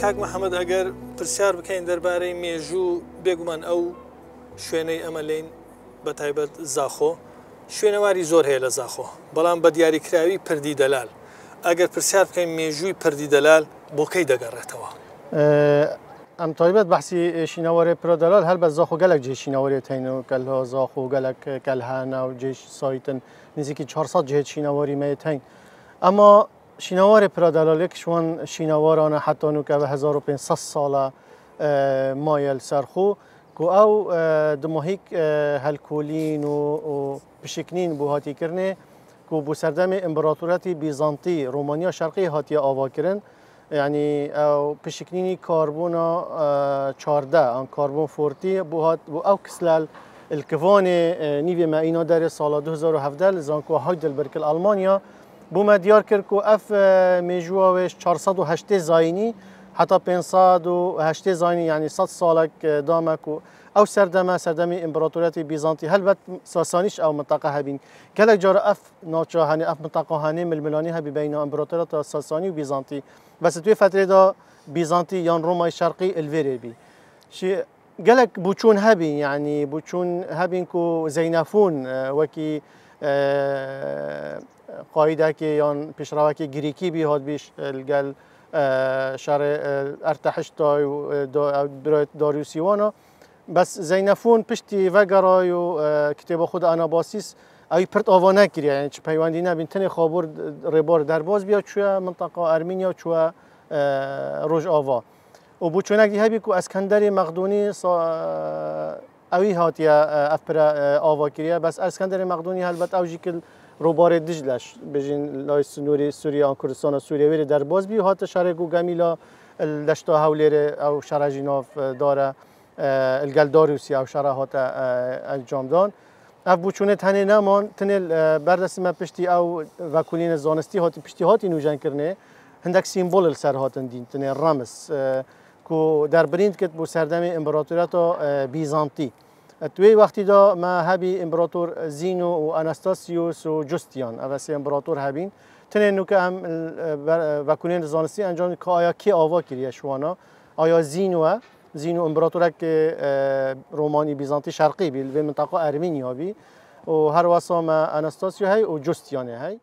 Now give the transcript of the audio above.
کاک محەممەد ئەگەر پرسیار بکەین دەربارەی مێژوو بێگومان ئەو شوێنەی ئەمە لێن بە تایبەت زاخۆ شوێنەواری زۆر هەیە لە زاخۆ بەڵام بە دیاریکراوی پردی دەلال ئەگەر پرسیار بکەین مێژووی پردی دەلال بۆ کەی دەگەڕێتەوە ئەم تایبەت بەحسی شینەوەری پرۆدەلال هەر بە زاخۆ گەلک جێ شینەوەری هەین و کەلها زاخۆ گەلک کەلهانە و جێ سایتن نزیکی 400 جهت شینەوەری مەیت هەین ئەما شینەوەری پرۆدەلالێک شوان شینەوەرانە حتانوکە بە 1500 ساڵە مایل سەرخۆ کو ئەو دمۆهیک هەلکۆلین و پشکنین بۆ هاتیکردنێ کو بۆ سەردەمی ئیمپراتۆریەتی بیزانتی ڕۆمانیا شەرقی هاتیە ئاواکردن يعني او بشكنيني كربونا 14 ان كربون فورتي بو او كسلال الكفاني نيفي ما اينا دار سال 2017 زانكو هايدل بركل المانيا بو ما ديار كركو اف ميجواوش 408 زايني حتى 508 زايني يعني 100 سالك دامكو او سردمي امبراطورية بيزنطي هل بت ساسانيش او منطقه هبين كلا جار اف ناتشا هني اف منطقه هني ململاني هبي بين امبراطورية ساساني وبيزنطي بس توی فتره دا بیزانتی یان رومای شرقی الویری بی شی گلک بوچون هبین یعنی بوچون هبین کو زینفون وکی قاعده که یان پیشرو که گریکی بی هاد بیش الگل شر ارتحشتای و داریوسیوانا بس زینفون پشتی وگرای و کتاب خود آناباسیس ای پرت آوانه کری یعنی چه پیوندی نبین تنی خابور ربار درباز بیا چوه منطقه ارمینیا چوه روج آوا و بو چونک دی هبی کو اسکندر مقدونی اوی هاتیه افپر آوا کریه بس اسکندر مقدونی هلبت اوجی کل روبار دجلش بجین لای سنوری سوریه کردستان سوریه ویری درباز بی هات شهر گوگمیلا لشتا هولیر او شهر جناف داره الگل داریوسی او شهر هات انجام دان اف بوچونه تنه نمان تنه بردست ما پشتی او وکولین زانستی هاتی پشتی هاتی نوجن کرنه هندک سیمبول سر هاتن دین تنه رمز کو در برند کت بو سردم امپراتوریت بیزانتی توی وقتی دا ما هبی امپراتور زینو و اناستاسیوس و جوستیان اوسی امپراتور هبین تنه نو که هم وکولین زانستی انجام که آیا کی آوا کریه شوانا آیا زینو امپراتورک رومانی بیزانتی شرقی بی و منطقه ارمینیا بی و هر واسه ما اناستاسیو هی و جوستیانه هی